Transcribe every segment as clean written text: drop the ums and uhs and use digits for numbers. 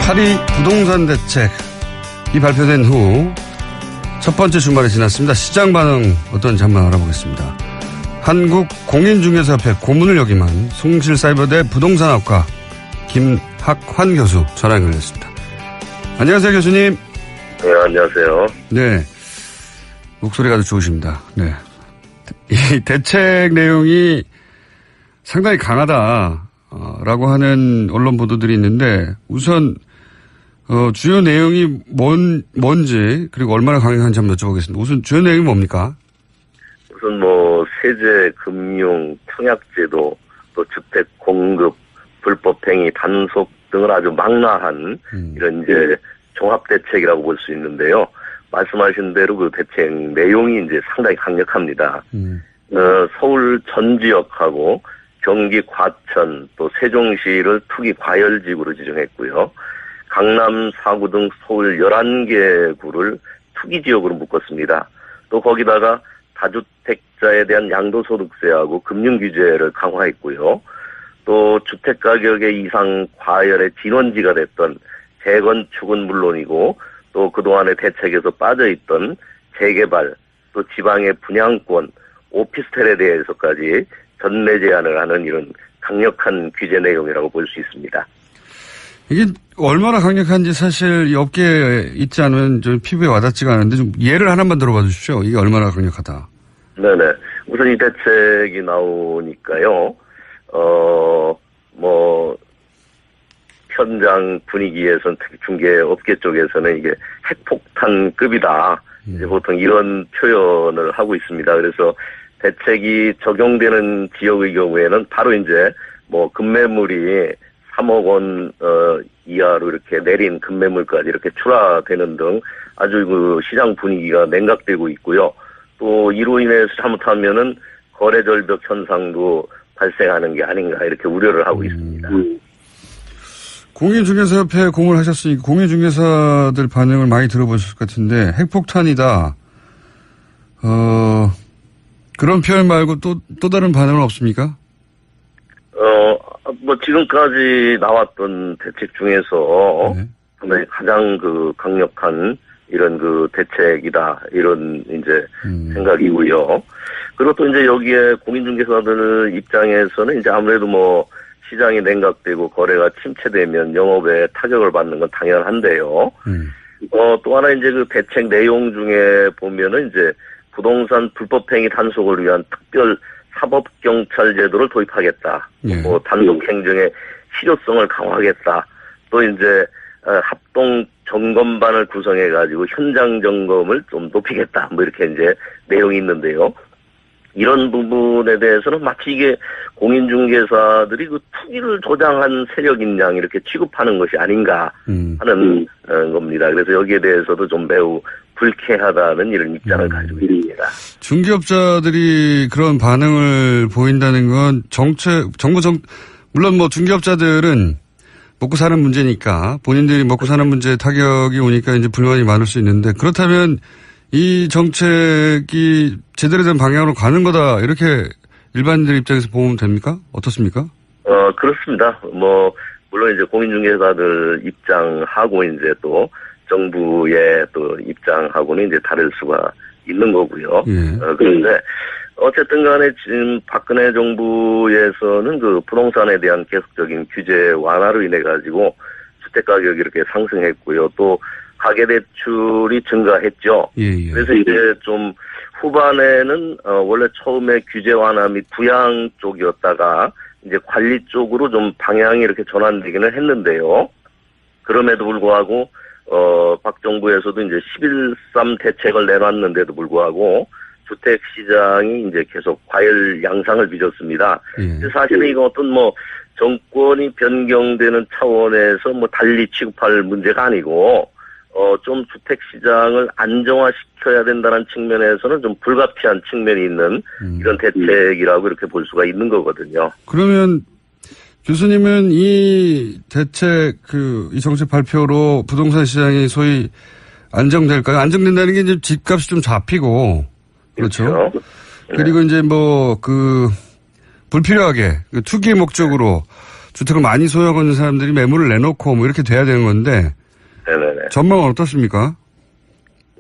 파리 부동산 대책이 발표된 후 첫 번째 주말이 지났습니다. 시장 반응 어떤지 한번 알아보겠습니다. 한국공인중개사협회 고문을 역임한 송실사이버대 부동산학과 김학환 교수 전화 연결됐습니다. 안녕하세요, 교수님. 네, 안녕하세요. 네, 목소리가 아주 좋으십니다. 네, 이 대책 내용이 상당히 강하다라고 하는 언론 보도들이 있는데 우선 주요 내용이 뭔지 그리고 얼마나 강력한지 한번 여쭤보겠습니다. 우선 주요 내용이 뭡니까? 우선 세제, 금융, 청약제도, 또 주택 공급, 불법행위, 단속 등을 아주 망라한 이런 이제 종합대책이라고 볼 수 있는데요. 말씀하신 대로 그 대책 내용이 이제 상당히 강력합니다. 서울 전 지역하고 경기 과천 또 세종시를 투기 과열지구로 지정했고요. 강남 4구 등 서울 11개 구를 투기지역으로 묶었습니다. 또 거기다가 다주택자에 대한 양도소득세하고 금융규제를 강화했고요. 또 주택가격의 이상 과열의 진원지가 됐던 재건축은 물론이고 또 그동안의 대책에서 빠져있던 재개발 또 지방의 분양권, 오피스텔에 대해서까지 전매 제한을 하는 이런 강력한 규제 내용이라고 볼 수 있습니다. 이게 얼마나 강력한지 사실 이 업계에 있지 않으면 좀 피부에 와닿지가 않은데 좀 예를 하나만 들어봐 주십시오. 이게 얼마나 강력하다. 네네. 우선 이 대책이 나오니까요. 현장 분위기에서는 특히 중개업계 쪽에서는 이게 핵폭탄급이다. 이제 보통 이런 표현을 하고 있습니다. 그래서 대책이 적용되는 지역의 경우에는 바로 이제 급매물이 3억 원 이하로 이렇게 내린 급매물까지 이렇게 출하되는 등 아주 그 시장 분위기가 냉각되고 있고요. 또 이로 인해서 잘못하면은 거래 절벽 현상도 발생하는 게 아닌가 이렇게 우려를 하고 있습니다. 공인중개사협회에 공을 하셨으니 공인중개사들 반응을 많이 들어보셨을 것 같은데 핵폭탄이다. 그런 표현 말고 또 다른 반응은 없습니까? 지금까지 나왔던 대책 중에서 네. 가장 그 강력한 이런 그 대책이다. 이런 이제 생각이고요. 그리고 또 이제 여기에 공인중개사들 입장에서는 이제 아무래도 시장이 냉각되고 거래가 침체되면 영업에 타격을 받는 건 당연한데요. 또 하나 이제 그 대책 내용 중에 보면은 이제 부동산 불법행위 단속을 위한 특별 사법경찰 제도를 도입하겠다. 예. 단속 행정의 실효성을 강화하겠다. 또 이제 합동 점검반을 구성해가지고 현장 점검을 좀 높이겠다. 이렇게 이제 내용이 있는데요. 이런 부분에 대해서는 마치 이게 공인중개사들이 그 투기를 조장한 세력인 양 이렇게 취급하는 것이 아닌가 하는 겁니다. 그래서 여기에 대해서도 좀 매우 불쾌하다는 이런 입장을 가지고 있습니다. 중개업자들이 그런 반응을 보인다는 건 물론 중개업자들은 먹고 사는 문제니까 본인들이 먹고 사는 문제에 타격이 오니까 이제 불만이 많을 수 있는데 그렇다면 이 정책이 제대로 된 방향으로 가는 거다 이렇게 일반인들 입장에서 보면 됩니까? 어떻습니까? 그렇습니다. 물론 이제 공인중개사들 입장하고 이제 또 정부의 또 입장하고는 이제 다를 수가 있는 거고요. 예. 그런데 어쨌든 간에 지금 박근혜 정부에서는 그 부동산에 대한 계속적인 규제 완화로 인해 가지고 주택 가격이 이렇게 상승했고요. 또 가계대출이 증가했죠. 예. 그래서 이제 좀 후반에는 원래 처음에 규제 완화 및 부양 쪽이었다가 이제 관리 쪽으로 좀 방향이 이렇게 전환되기는 했는데요. 그럼에도 불구하고 박 정부에서도 이제 11.3 대책을 내놨는데도 불구하고 주택 시장이 이제 계속 과열 양상을 빚었습니다. 예. 사실은 이거 어떤 정권이 변경되는 차원에서 달리 취급할 문제가 아니고 좀 주택 시장을 안정화시켜야 된다는 측면에서는 좀 불가피한 측면이 있는 이런 대책이라고 이렇게 볼 수가 있는 거거든요. 그러면 교수님은 이 대책 이 정책 발표로 부동산 시장이 소위 안정될까요? 안정된다는 게 이제 집값이 좀 잡히고 그렇죠. 그리고 이제 불필요하게 투기의 목적으로 주택을 많이 소유하고 있는 사람들이 매물을 내놓고 뭐 이렇게 돼야 되는 건데. 네네네. 전망은 어떻습니까?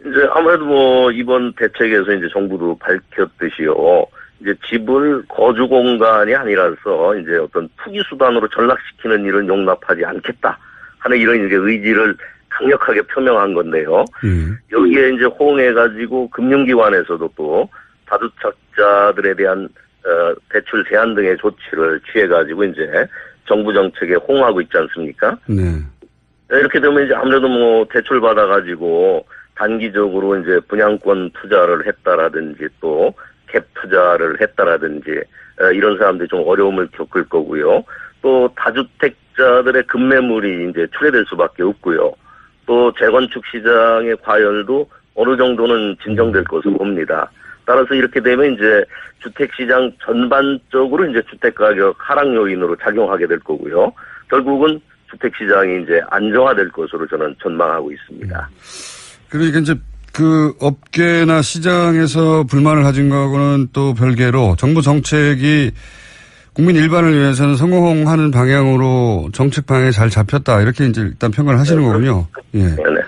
이제 아무래도 뭐 이번 대책에서 이제 정부도 밝혔듯이요. 이제 집을 거주 공간이 아니라서 이제 어떤 투기 수단으로 전락시키는 일은 용납하지 않겠다 하는 이런 이제 의지를 강력하게 표명한 건데요. 여기에 이제 호응해가지고 금융기관에서도 또 다주택자들에 대한 대출 제한 등의 조치를 취해가지고 이제 정부 정책에 호응하고 있지 않습니까? 네. 이렇게 되면 이제 아무래도 뭐 대출 받아가지고 단기적으로 이제 분양권 투자를 했다라든지 또 갭 투자를 했다라든지 이런 사람들이 좀 어려움을 겪을 거고요. 또 다주택자들의 급매물이 이제 출회될 수밖에 없고요. 또 재건축 시장의 과열도 어느 정도는 진정될 것으로 봅니다. 따라서 이렇게 되면 이제 주택시장 전반적으로 이제 주택가격 하락 요인으로 작용하게 될 거고요. 결국은 주택시장이 이제 안정화될 것으로 저는 전망하고 있습니다. 그러니까 이제 그 업계나 시장에서 불만을 가진 거하고는 또 별개로 정부 정책이 국민 일반을 위해서는 성공하는 방향으로 정책 방향이 잘 잡혔다. 이렇게 이제 일단 평가를 하시는 거군요. 예. 네네.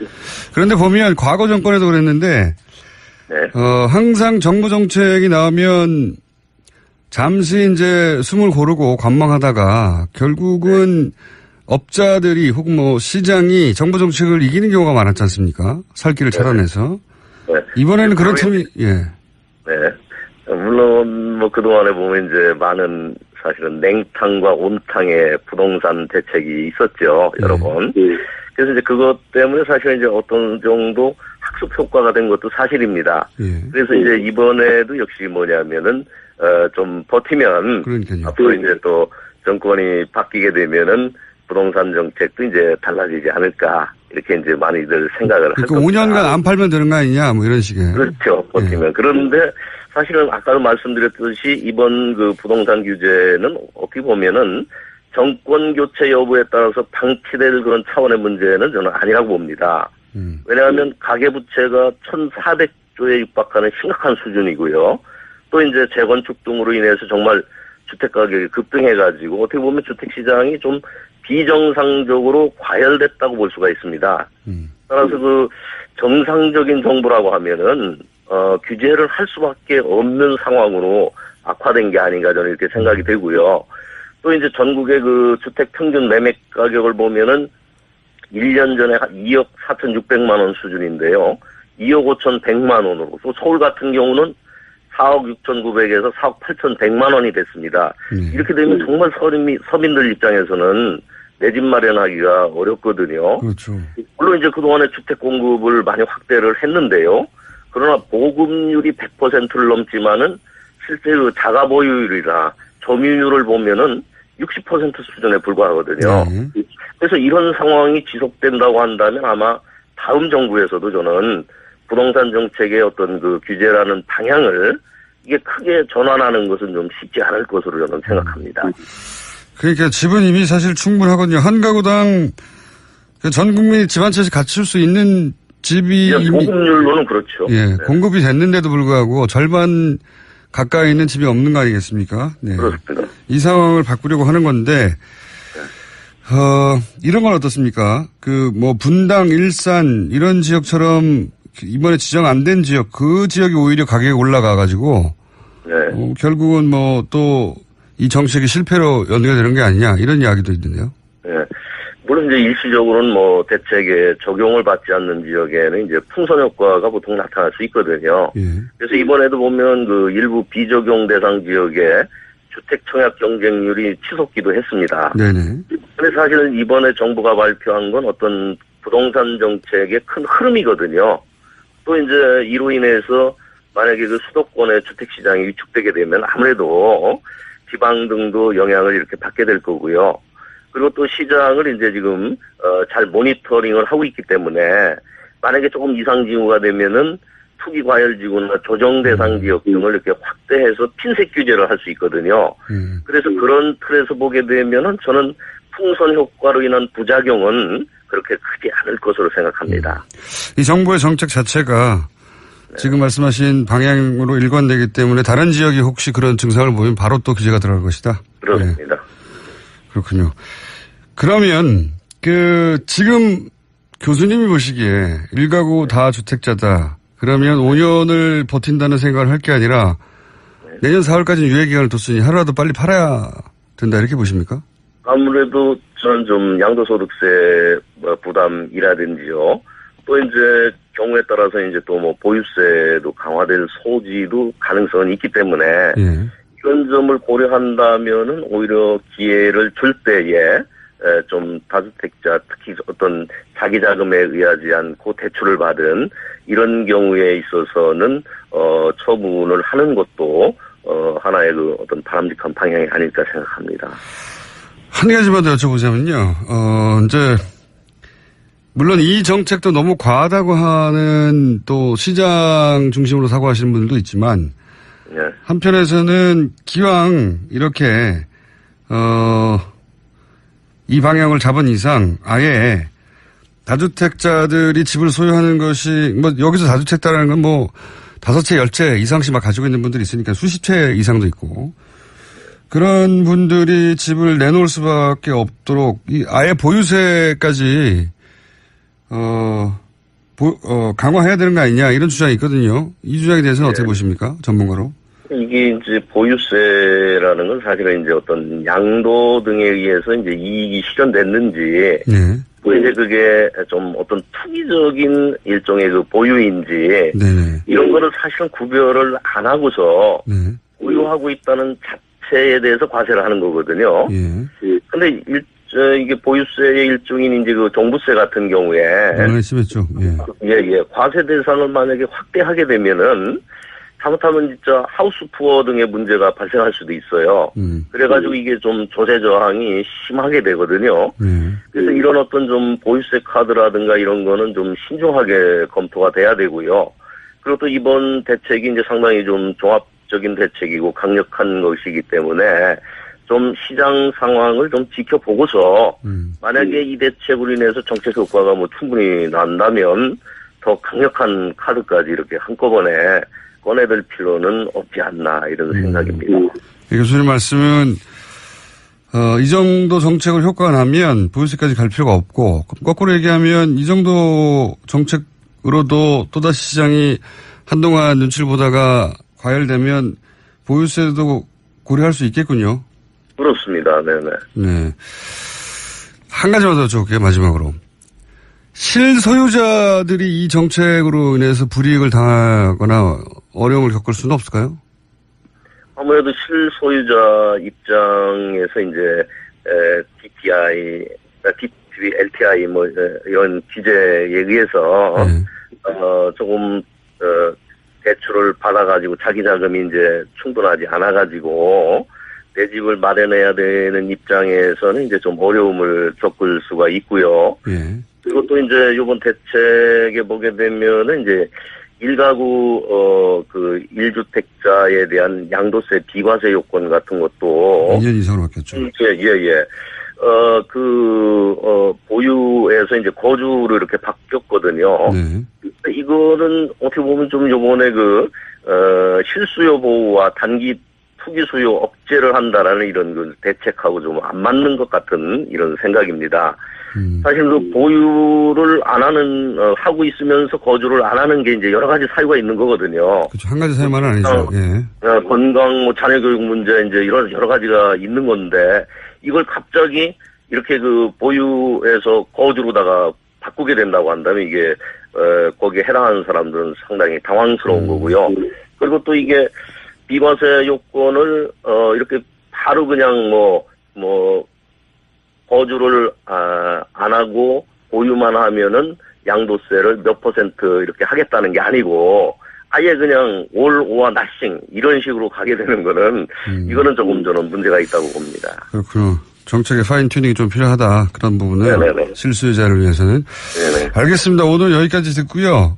그런데 보면 과거 정권에도 그랬는데, 네. 항상 정부 정책이 나오면 잠시 이제 숨을 고르고 관망하다가 결국은 업자들이 혹은 뭐 시장이 정부 정책을 이기는 경우가 많았지 않습니까? 살 길을 차단해서. 네. 이번에는 그런 틈이, 예. 네. 물론 뭐 그동안에 보면 이제 많은 사실은 냉탕과 온탕의 부동산 대책이 있었죠. 여러 번. 그래서 이제 그것 때문에 사실 이제 어떤 정도 학습 효과가 된 것도 사실입니다. 그래서 이제 이번에도 역시 뭐냐면은 좀 버티면 그러니까요. 앞으로 이제 또 정권이 바뀌게 되면은 부동산 정책도 이제 달라지지 않을까 이렇게 이제 많이들 생각을 할 그러니까 겁니다. 5년간 안 팔면 되는 거 아니냐 뭐 이런 식의. 그렇죠. 버티면. 그런데 사실은 아까도 말씀드렸듯이 이번 그 부동산 규제는 어떻게 보면은 정권 교체 여부에 따라서 방치될 그런 차원의 문제는 저는 아니라고 봅니다. 왜냐하면 가계부채가 1,400조에 육박하는 심각한 수준이고요. 또 이제 재건축 등으로 인해서 정말 주택가격이 급등해가지고 어떻게 보면 주택시장이 좀 비정상적으로 과열됐다고 볼 수가 있습니다. 따라서 그 정상적인 정부라고 하면은 규제를 할 수밖에 없는 상황으로 악화된 게 아닌가 저는 이렇게 생각이 되고요. 또 이제 전국의 그 주택 평균 매매 가격을 보면은 1년 전에 2억 4,600만 원 수준인데요. 2억 5,100만 원으로 또 서울 같은 경우는 4억 6,900에서 4억 8,100만 원이 됐습니다. 이렇게 되면 정말 서민들 입장에서는 내 집 마련하기가 어렵거든요. 그렇죠. 물론 이제 그동안에 주택 공급을 많이 확대를 했는데요. 그러나 보급률이 100%를 넘지만은 실제 그 자가 보유율이나 점유율을 보면은 60% 수준에 불과하거든요. 그래서 이런 상황이 지속된다고 한다면 아마 다음 정부에서도 저는 부동산 정책의 어떤 그 규제라는 방향을 이게 크게 전환하는 것은 좀 쉽지 않을 것으로 저는 생각합니다. 그러니까 집은 이미 사실 충분하거든요. 한 가구당 전 국민이 집 한 채씩 갖출 수 있는 집이 이미 보급률로는 그렇죠. 예, 네. 공급이 됐는데도 불구하고 절반 가까이 있는 집이 없는 거 아니겠습니까? 네. 그렇습니다. 이 상황을 바꾸려고 하는 건데 이런 건 어떻습니까? 그 뭐 분당, 일산 이런 지역처럼 이번에 지정 안 된 지역 그 지역이 오히려 가격이 올라가 가지고 결국은 뭐 또 이 정책이 실패로 연결되는 게 아니냐 이런 이야기도 있는데요. 네. 물론 이제 일시적으로는 뭐 대책에 적용을 받지 않는 지역에는 이제 풍선 효과가 보통 나타날 수 있거든요. 그래서 이번에도 보면 그 일부 비적용 대상 지역에 주택 청약 경쟁률이 치솟기도 했습니다. 네네. 근데 사실은 이번에 정부가 발표한 건 어떤 부동산 정책의 큰 흐름이거든요. 또 이제 이로 인해서 만약에 그 수도권의 주택 시장이 위축되게 되면 아무래도 지방 등도 영향을 이렇게 받게 될 거고요. 그리고 또 시장을 이제 지금 잘 모니터링을 하고 있기 때문에 만약에 조금 이상 징후가 되면은 투기 과열 지구나 조정 대상 지역 등을 이렇게 확대해서 핀셋 규제를 할 수 있거든요. 그래서 그런 틀에서 보게 되면은 저는 풍선 효과로 인한 부작용은 그렇게 크지 않을 것으로 생각합니다. 이 정부의 정책 자체가 지금 말씀하신 방향으로 일관되기 때문에 다른 지역이 혹시 그런 증상을 보이면 바로 또 규제가 들어갈 것이다. 그렇습니다. 그렇군요. 그러면 지금 교수님이 보시기에 1가구 다 주택자다. 그러면 5년을 버틴다는 생각을 할 게 아니라 내년 4월까지는 유예기간을 뒀으니 하루라도 빨리 팔아야 된다 이렇게 보십니까? 아무래도 저는 좀 양도소득세 부담이라든지요. 또 이제 경우에 따라서 이제 또 뭐 보유세도 강화될 소지도 가능성은 있기 때문에 예. 이런 점을 고려한다면은 오히려 기회를 줄 때에 좀 다주택자 특히 어떤 자기 자금에 의하지 않고 대출을 받은 이런 경우에 있어서는 처분을 하는 것도 하나의 그 어떤 바람직한 방향이 아닐까 생각합니다. 한 가지만 더 여쭤보자면요. 이제 물론 이 정책도 너무 과하다고 하는 또 시장 중심으로 사고하시는 분들도 있지만 네. 한편에서는 기왕 이렇게 이 방향을 잡은 이상 아예 다주택자들이 집을 소유하는 것이 뭐 여기서 다주택자라는 건 뭐 5채, 10채 이상씩 막 가지고 있는 분들이 있으니까 수십 채 이상도 있고 그런 분들이 집을 내놓을 수밖에 없도록 아예 보유세까지 강화해야 되는 거 아니냐 이런 주장이 있거든요. 이 주장에 대해서는 어떻게 보십니까? 전문가로. 이게 이제 보유세라는 건 사실은 이제 어떤 양도 등에 의해서 이제 이익이 실현됐는지, 네. 또 이제 그게 좀 어떤 투기적인 일종의 그 보유인지, 네네. 이런 거를 사실은 구별을 안 하고서 네. 보유하고 있다는 자체에 대해서 과세를 하는 거거든요. 예. 근데 이게 보유세의 일종인 이제 그 종부세 같은 경우에, 이번에 심했죠. 예. 과세 대상을 만약에 확대하게 되면은, 잘못하면 진짜 하우스 푸어 등의 문제가 발생할 수도 있어요. 그래가지고 이게 좀 조세 저항이 심하게 되거든요. 그래서 이런 어떤 좀 보유세 카드라든가 이런 거는 좀 신중하게 검토가 돼야 되고요. 그리고 또 이번 대책이 이제 상당히 좀 종합적인 대책이고 강력한 것이기 때문에 좀 시장 상황을 좀 지켜보고서 만약에 이 대책으로 인해서 정책 효과가 뭐 충분히 난다면 더 강력한 카드까지 이렇게 한꺼번에 꺼내들 필요는 없지 않나 이런 생각입니다. 교수님 말씀은 이 정도 정책을 효과가 나면 보유세까지 갈 필요가 없고 거꾸로 얘기하면 이 정도 정책으로도 또다시 시장이 한동안 눈치를 보다가 과열되면 보유세도 고려할 수 있겠군요. 그렇습니다. 네네. 네. 한 가지만 더 여쭤볼게요. 마지막으로. 실소유자들이 이 정책으로 인해서 불이익을 당하거나 어려움을 겪을 수는 없을까요? 아무래도 실소유자 입장에서 이제 DTI, LTI 뭐 이런 규제에 의해서 조금 대출을 받아가지고 자기 자금이 이제 충분하지 않아가지고 내 집을 마련해야 되는 입장에서는 이제 좀 어려움을 겪을 수가 있고요. 그리고 또 이제 이번 대책에 보게 되면은 이제 1가구, 1주택자에 대한 양도세 비과세 요건 같은 것도. 2년 이상으로 바뀌었죠. 보유에서 이제 거주로 이렇게 바뀌었거든요. 이거는 어떻게 보면 좀 요번에 실수요 보호와 단기 투기 수요 억제를 한다라는 이런 대책하고 좀 안 맞는 것 같은 이런 생각입니다. 사실 보유를 안 하는, 하고 있으면서 거주를 안 하는 게 이제 여러 가지 사유가 있는 거거든요. 그렇죠. 한 가지 사유만은 아니죠. 건강, 자녀 교육 문제, 이제 이런 여러 가지가 있는 건데, 이걸 갑자기 이렇게 보유해서 거주로다가 바꾸게 된다고 한다면 이게, 거기에 해당하는 사람들은 상당히 당황스러운 거고요. 그리고 또 이게 비과세 요건을, 이렇게 바로 그냥 거주를 안 하고 보유만 하면은 양도세를 몇 % 이렇게 하겠다는 게 아니고 아예 그냥 all or nothing 이런 식으로 가게 되는 거는 이거는 조금 저는 문제가 있다고 봅니다. 그렇군요. 정책의 파인 튜닝이 좀 필요하다. 그런 부분은 실수요자를 위해서는. 네네. 알겠습니다. 오늘 여기까지 듣고요.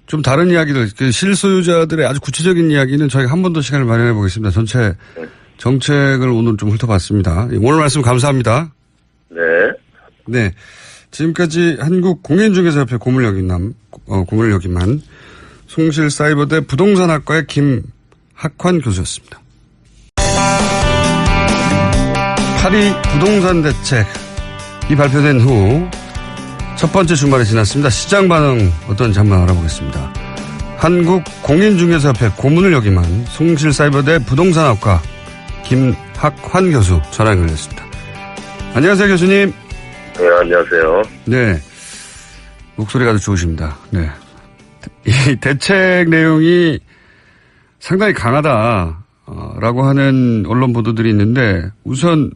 좀 다른 이야기들, 실소유자들의 아주 구체적인 이야기는 저희가 한 번 더 시간을 마련해 보겠습니다. 전체 정책을 오늘 좀 훑어봤습니다. 오늘 말씀 감사합니다. 네. 네. 지금까지 한국공인중개사협회 고문역임만 송실사이버대 부동산학과의 김학환 교수였습니다. 파리 부동산 대책이 발표된 후 첫 번째 주말이 지났습니다. 시장 반응 어떤지 한번 알아보겠습니다. 한국공인중개사협회 고문을 역임한 송실사이버대 부동산학과 김학환 교수 전화 연결됐습니다. 안녕하세요, 교수님. 네, 안녕하세요. 네, 목소리가 아주 좋으십니다. 네, 이 대책 내용이 상당히 강하다라고 하는 언론 보도들이 있는데 우선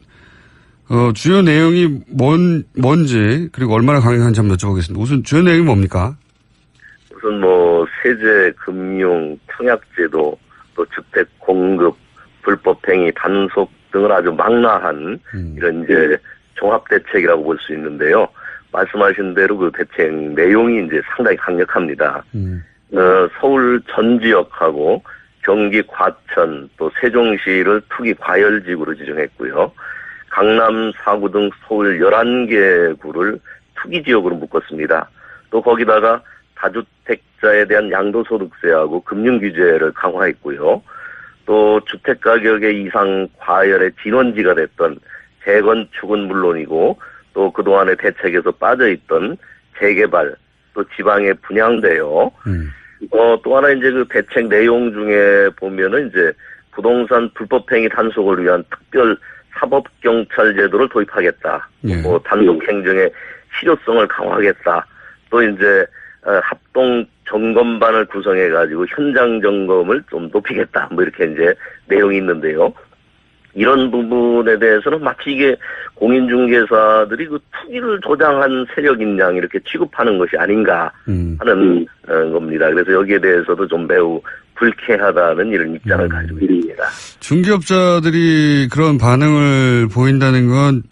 주요 내용이 뭔지 그리고 얼마나 강력한지 한번 여쭤보겠습니다. 우선 주요 내용이 뭡니까? 우선 뭐 세제, 금융, 청약제도, 또 주택 공급, 불법행위, 단속 등을 아주 망라한 이런 이제 종합 대책이라고 볼 수 있는데요. 말씀하신 대로 그 대책 내용이 이제 상당히 강력합니다. 서울 전 지역하고 경기 과천 또 세종시를 투기 과열지구로 지정했고요. 강남 4구 등 서울 11개 구를 투기 지역으로 묶었습니다. 또 거기다가 다주택자에 대한 양도소득세하고 금융 규제를 강화했고요. 또 주택가격의 이상 과열의 진원지가 됐던 재건축은 물론이고 또 그동안의 대책에서 빠져있던 재개발 또 지방의 분양대요. 또 하나 이제 그 대책 내용 중에 보면은 이제 부동산 불법행위 단속을 위한 특별 사법경찰 제도를 도입하겠다. 뭐 단속 행정의 실효성을 강화하겠다. 또 이제 합동 점검반을 구성해가지고 현장 점검을 좀 높이겠다. 뭐 이렇게 이제 내용이 있는데요. 이런 부분에 대해서는 마치 이게 공인중개사들이 그 투기를 조장한 세력인 양 이렇게 취급하는 것이 아닌가 하는 겁니다. 그래서 여기에 대해서도 좀 매우 불쾌하다는 이런 입장을 가지고 있습니다. 중개업자들이 그런 반응을 보인다는 건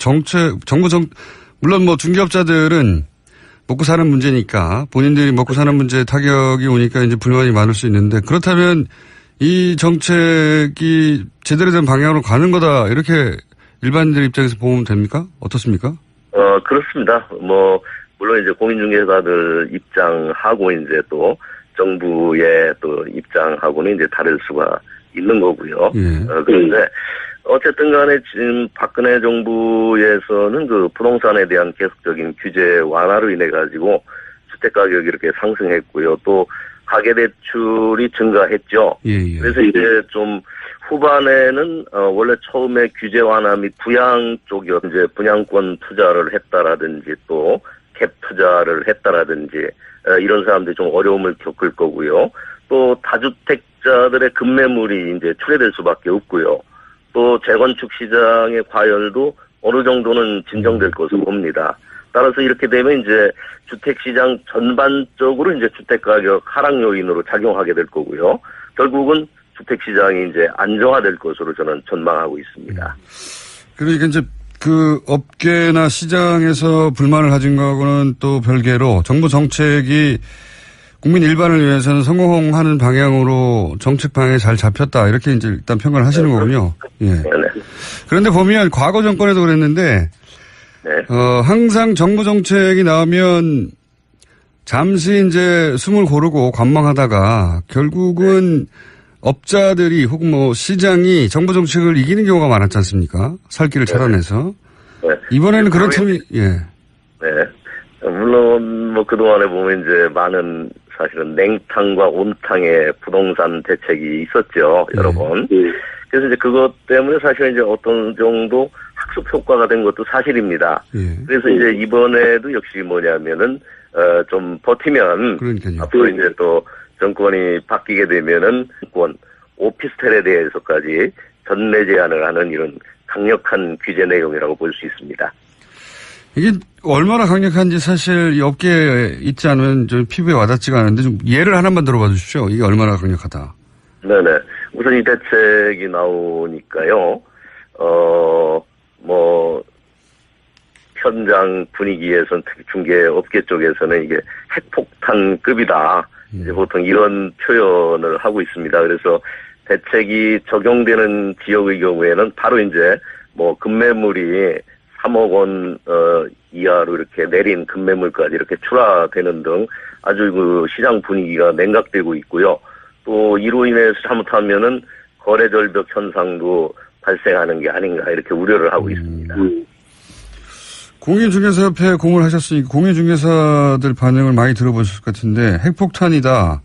물론 뭐 중개업자들은 먹고 사는 문제니까 본인들이 먹고 사는 문제에 타격이 오니까 이제 불만이 많을 수 있는데 그렇다면 이 정책이 제대로 된 방향으로 가는 거다 이렇게 일반인들 입장에서 보면 됩니까? 어떻습니까? 그렇습니다. 뭐 물론 이제 공인중개사들 입장하고 이제 또 정부의 또 입장하고는 이제 다를 수가 있는 거고요. 그런데 어쨌든 간에 지금 박근혜 정부에서는 그 부동산에 대한 계속적인 규제 완화로 인해 가지고 주택 가격이 이렇게 상승했고요. 또 가계대출이 증가했죠. 그래서 이제 좀 후반에는 원래 처음에 규제 완화 및 부양 쪽이 이제 분양권 투자를 했다라든지 또 갭 투자를 했다라든지 이런 사람들이 좀 어려움을 겪을 거고요. 또 다주택자들의 급매물이 이제 출회될 수밖에 없고요. 또 재건축 시장의 과열도 어느 정도는 진정될 것으로 봅니다. 따라서 이렇게 되면 이제 주택시장 전반적으로 이제 주택가격 하락 요인으로 작용하게 될 거고요. 결국은 주택시장이 이제 안정화될 것으로 저는 전망하고 있습니다. 그러니까 이제 그 업계나 시장에서 불만을 가진 거하고는 또 별개로 정부 정책이 국민 일반을 위해서는 성공하는 방향으로 정책 방향이 잘 잡혔다. 이렇게 이제 일단 평가를 하시는 거군요. 예. 그런데 보면 과거 정권에도 그랬는데 항상 정부 정책이 나오면 잠시 이제 숨을 고르고 관망하다가 결국은 업자들이 혹은 뭐 시장이 정부 정책을 이기는 경우가 많았지 않습니까? 살 길을 차단해서. 이번에는 그런 틈이, 물론 뭐 그동안에 보면 이제 많은 사실은 냉탕과 온탕의 부동산 대책이 있었죠. 여러 번. 그래서 이제 그것 때문에 사실 이제 어떤 정도 학습 효과가 된 것도 사실입니다. 그래서 이제 이번에도 역시 뭐냐면은 좀 버티면 그러니까요. 앞으로 이제 또 정권이 바뀌게 되면은 오피스텔에 대해서까지 전매 제한을 하는 이런 강력한 규제 내용이라고 볼 수 있습니다. 이게 얼마나 강력한지 사실 이 업계에 있지 않으면 좀 피부에 와닿지가 않은데 좀 예를 하나만 들어봐 주십시오. 이게 얼마나 강력하다. 네네. 우선 이 대책이 나오니까요. 뭐 현장 분위기에서는 특히 중개업계 쪽에서는 이게 핵폭탄급이다. 이제 보통 이런 표현을 하고 있습니다. 그래서 대책이 적용되는 지역의 경우에는 바로 이제 뭐 급매물이 3억 원 이하로 이렇게 내린 급매물까지 이렇게 출하되는 등 아주 그 시장 분위기가 냉각되고 있고요. 또 이로 인해서 잘못하면은 거래 절벽 현상도 발생하는 게 아닌가 이렇게 우려를 하고 있습니다. 공인중개사협회에 공을 하셨으니까 공인중개사들 반응을 많이 들어보셨을 것 같은데 핵폭탄이다.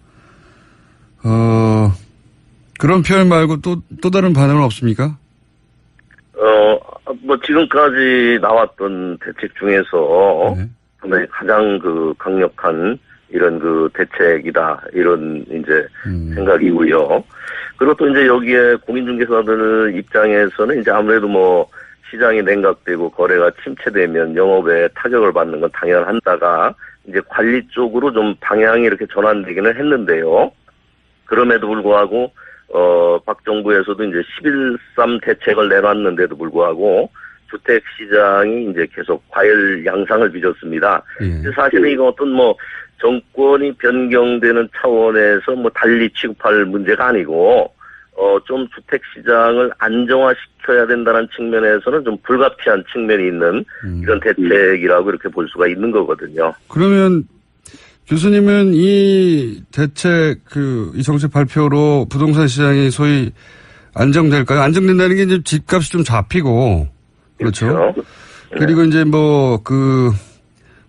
그런 표현 말고 또 다른 반응은 없습니까? 뭐 지금까지 나왔던 대책 중에서 네. 가장 그 강력한 이런 그 대책이다 이런 이제 생각이고요. 그리고 또 이제 여기에 공인중개사들 입장에서는 이제 아무래도 뭐 시장이 냉각되고 거래가 침체되면 영업에 타격을 받는 건 당연한다가 이제 관리 쪽으로 좀 방향이 이렇게 전환되기는 했는데요. 그럼에도 불구하고 박 정부에서도 이제 11.3 대책을 내놨는데도 불구하고 주택 시장이 이제 계속 과열 양상을 빚었습니다. 예. 사실은 이거 어떤 뭐 정권이 변경되는 차원에서 뭐 달리 취급할 문제가 아니고 좀 주택 시장을 안정화시켜야 된다는 측면에서는 좀 불가피한 측면이 있는 이런 대책이라고 이렇게 볼 수가 있는 거거든요. 그러면 교수님은 이 대책 이 정책 발표로 부동산 시장이 소위 안정될까요? 안정된다는 게 이제 집값이 좀 잡히고 그렇죠. 그리고 이제 뭐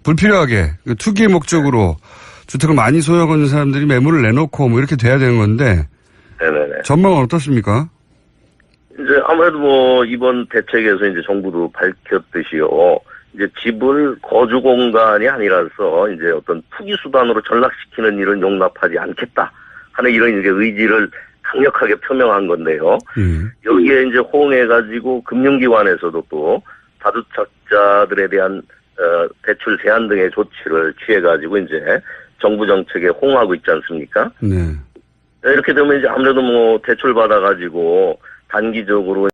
불필요하게 투기의 목적으로 주택을 많이 소유하고 있는 사람들이 매물을 내놓고 뭐 이렇게 돼야 되는 건데 네네네. 전망은 어떻습니까? 이제 아무래도 뭐 이번 대책에서 이제 정부도 밝혔듯이요. 이제 집을 거주 공간이 아니라서 이제 어떤 투기 수단으로 전락시키는 일은 용납하지 않겠다 하는 이런 이제 의지를 강력하게 표명한 건데요. 여기에 이제 호응해가지고 금융기관에서도 또 다주택자들에 대한 대출 제한 등의 조치를 취해가지고 이제 정부 정책에 호응하고 있지 않습니까? 네. 이렇게 되면 이제 아무래도 뭐 대출 받아가지고 단기적으로